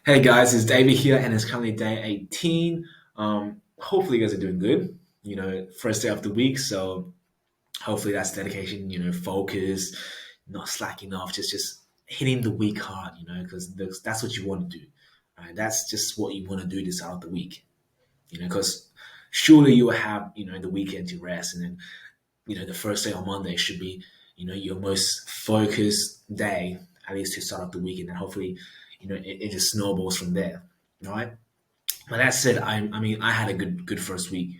Hey guys, it's David here, and it's currently day 18. Hopefully, you guys are doing good. First day of the week, so hopefully that's dedication. Focus, not slacking off, just hitting the week hard. Because that's what you want to do. Right? That's just what you want to do this out of the week. Because surely you will have the weekend to rest, and then the first day on Monday should be your most focused day, at least to start off the week, and then hopefully it just snowballs from there. All right. But that said, I mean, I had a good first week,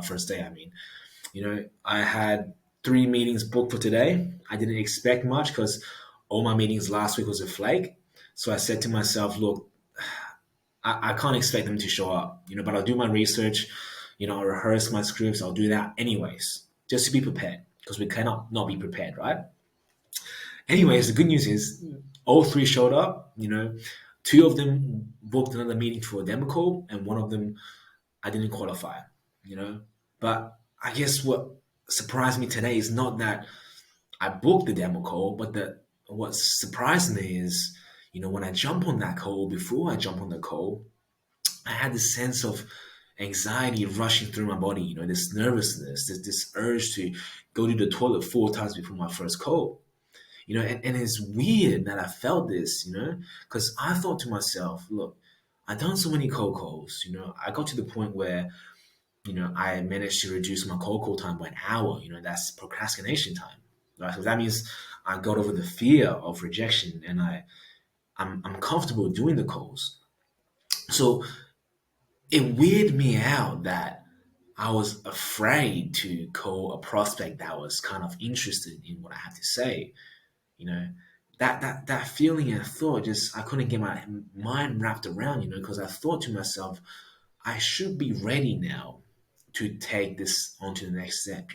first day. I mean, I had three meetings booked for today. I didn't expect much because all my meetings last week was a flake. So I said to myself, look, I can't expect them to show up, but I'll do my research, I'll rehearse my scripts, I'll do that anyways, just to be prepared because we cannot not be prepared, right? Anyways, the good news is all three showed up, two of them booked another meeting for a demo call, and one of them I didn't qualify, you know. But I guess what surprised me today is not that I booked the demo call, but what surprised me is, when I jump on that call, before I jump on the call, I had this sense of anxiety rushing through my body, this nervousness, this urge to go to the toilet four times before my first call. And it's weird that I felt this, because I thought to myself, look, I've done so many cold calls, I got to the point where I managed to reduce my cold call time by an hour. That's procrastination time, right? So that means I got over the fear of rejection, and I'm comfortable doing the calls. So it weirded me out that I was afraid to call a prospect that was kind of interested in what I had to say. You know, that feeling and thought, just I couldn't get my mind wrapped around. Because I thought to myself, I should be ready now to take this on to the next step,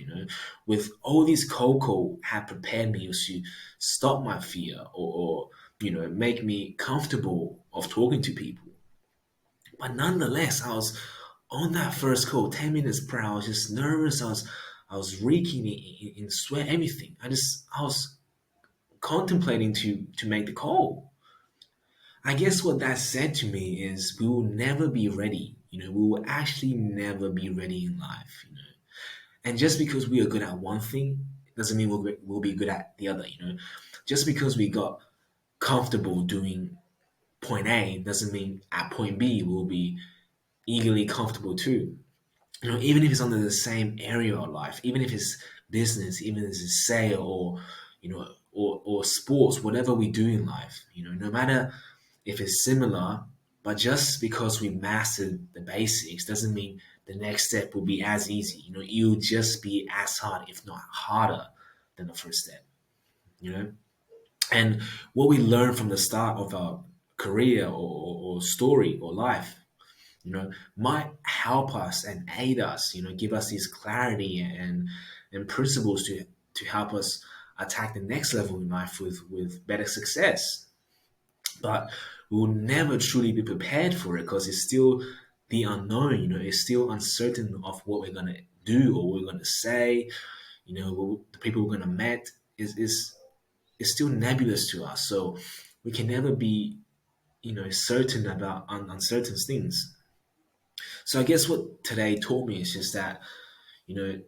with all these cocoa had prepared me to stop my fear, or make me comfortable of talking to people. But nonetheless, I was on that first call 10 minutes prior. I was just nervous. I was reeking in sweat, everything. I was contemplating to make the call. I guess what that said to me is we will never be ready. We will actually never be ready in life. And just because we are good at one thing doesn't mean we'll be good at the other. Just because we got comfortable doing point A doesn't mean at point B we'll be eagerly comfortable too. Even if it's under the same area of life, even if it's business, even if it's sale, or or sports, whatever we do in life, no matter if it's similar, but just because we mastered the basics doesn't mean the next step will be as easy. It'll just be as hard, if not harder, than the first step. You know, and what we learn from the start of our career, or story, or life, might help us and aid us, give us this clarity and principles to help us attack the next level in life with better success. But we will never truly be prepared for it because it's still the unknown. It's still uncertain of what we're gonna do or what we're gonna say. The people we're gonna meet is still nebulous to us. So we can never be certain about uncertain things. So I guess what today taught me is just that you know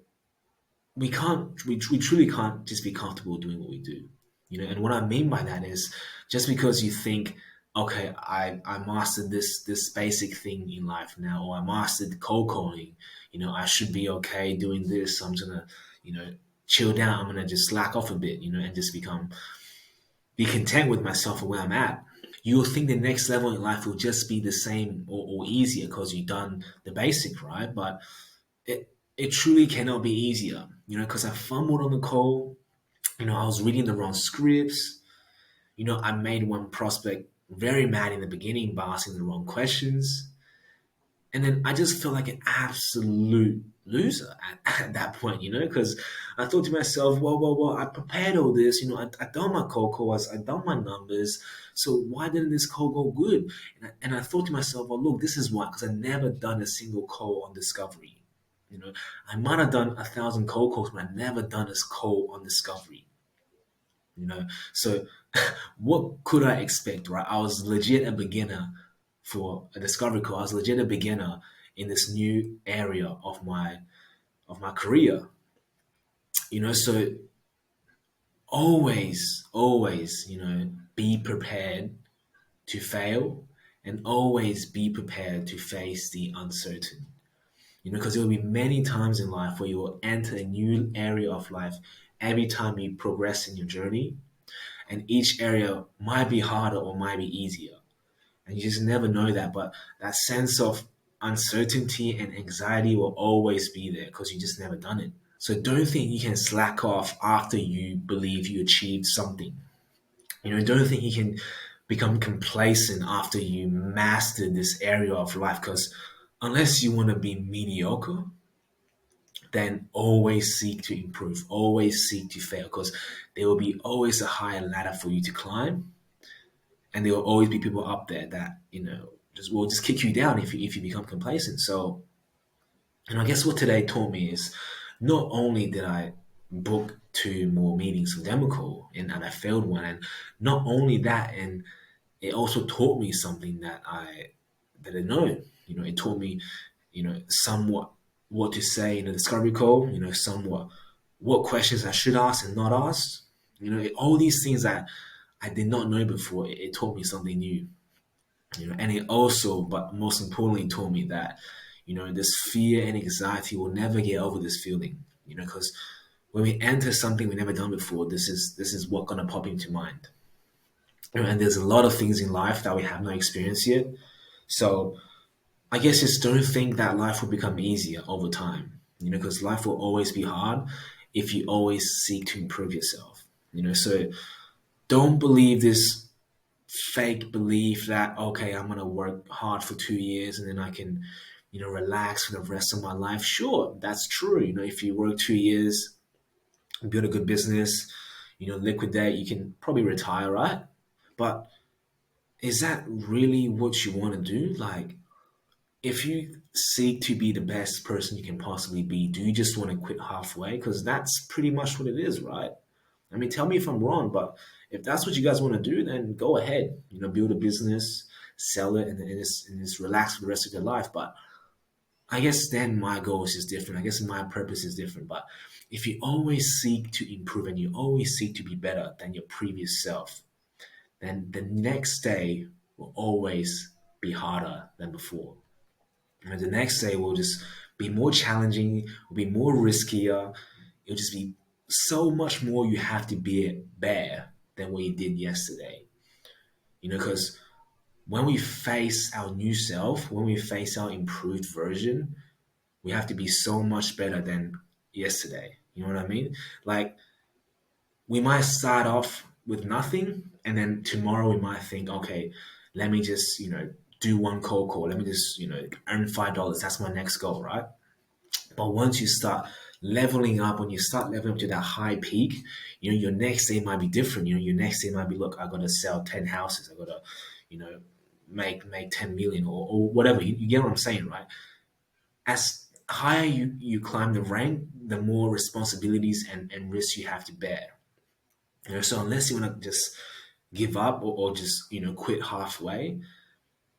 we truly can't just be comfortable doing what we do. And what I mean by that is, just because you think, okay, I mastered this basic thing in life now, or I mastered cold calling, I should be okay doing this, so I'm just gonna you know chill down, I'm gonna just slack off a bit, and just be content with myself and where I'm at. You'll think the next level in life will just be the same, or easier because you've done the basic, right? But it truly cannot be easier, because I fumbled on the call. I was reading the wrong scripts. I made one prospect very mad in the beginning by asking the wrong questions. And then I just felt like an absolute loser at that point, because I thought to myself, well, I prepared all this, I done my cold calls, I done my numbers, so why didn't this call go good? And I thought to myself, well, look, this is why, because I never done a single call on discovery. I might have done 1,000 cold calls, but I never done a call on discovery. So what could I expect, right? I was legit a beginner for a discovery call. I was legit a beginner in this new area of my career. So always, be prepared to fail, and always be prepared to face the uncertain. Because there will be many times in life where you will enter a new area of life every time you progress in your journey, and each area might be harder or might be easier. And you just never know that. But that sense of uncertainty and anxiety will always be there because you just never done it. So don't think you can slack off after you believe you achieved something. Don't think you can become complacent after you master this area of life, because unless you want to be mediocre, then always seek to improve, always seek to fail, because there will be always a higher ladder for you to climb, and there will always be people up there that just will just kick you down if you become complacent. So, and I guess what today taught me is, not only did I book two more meetings for Democo and I failed one, and not only that, and it also taught me something that I know. It taught me, somewhat what to say in a discovery call. Somewhat what questions I should ask and not ask. All these things that I did not know before. It taught me something new. And it also, but most importantly, taught me that this fear and anxiety will never get over this feeling. Because when we enter something we never done before, this is what gonna pop into mind. And there's a lot of things in life that we have not experienced yet. So I guess just don't think that life will become easier over time. Because life will always be hard if you always seek to improve yourself. So don't believe this fake belief that, okay, I'm gonna work hard for 2 years and then I can, relax for the rest of my life. Sure, that's true. If you work 2 years, build a good business, liquidate, you can probably retire, right? But is that really what you want to do? Like, if you seek to be the best person you can possibly be, do you just want to quit halfway? Because that's pretty much what it is, right? I mean, tell me if I'm wrong, but if that's what you guys want to do, then go ahead. Build a business, sell it, and just relax for the rest of your life. But I guess then my goal is just different. I guess my purpose is different. But if you always seek to improve and you always seek to be better than your previous self, then the next day will always be harder than before. The next day will just be more challenging, will be more riskier. It'll just be so much more you have to bear than what you did yesterday. Because when we face our new self, when we face our improved version, we have to be so much better than yesterday. You know what I mean? Like, we might start off with nothing, and then tomorrow we might think, okay, let me just, do one cold call. Let me just, earn $5. That's my next goal, right? But once you start leveling up, when you start leveling up to that high peak, your next day might be different. Your next day might be, look, I gotta sell 10 houses, I gotta, you know, make 10 million, or whatever. You get what I'm saying, right? As higher you climb the rank, the more responsibilities and risks you have to bear. So unless you wanna just give up, or just, quit halfway,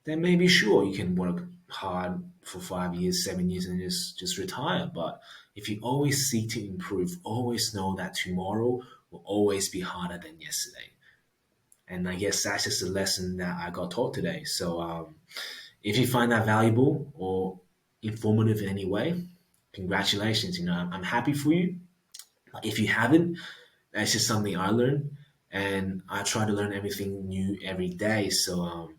then maybe sure you can work hard for 5 years, 7 years, and just retire. But if you always seek to improve, always know that tomorrow will always be harder than yesterday. And I guess that's just a lesson that I got taught today. So if you find that valuable or informative in any way, congratulations. I'm happy for you. If you haven't, that's just something I learned, and I try to learn everything new every day. So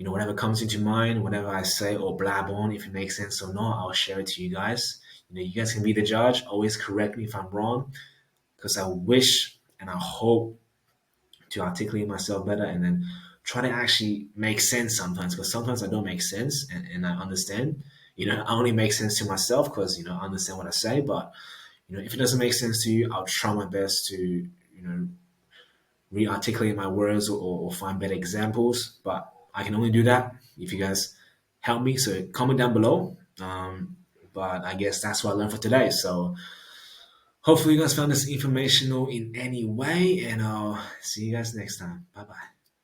whatever comes into mind, whatever I say or blab on, if it makes sense or not, I'll share it to you guys. You guys can be the judge. Always correct me if I'm wrong, because I wish and I hope to articulate myself better, and then try to actually make sense sometimes, because sometimes I don't make sense, and I understand. I only make sense to myself because, I understand what I say. But, if it doesn't make sense to you, I'll try my best to, re-articulate my words, or find better examples. But I can only do that if you guys help me. So comment down below. But I guess that's what I learned for today. So hopefully you guys found this informational in any way, and I'll see you guys next time. Bye bye.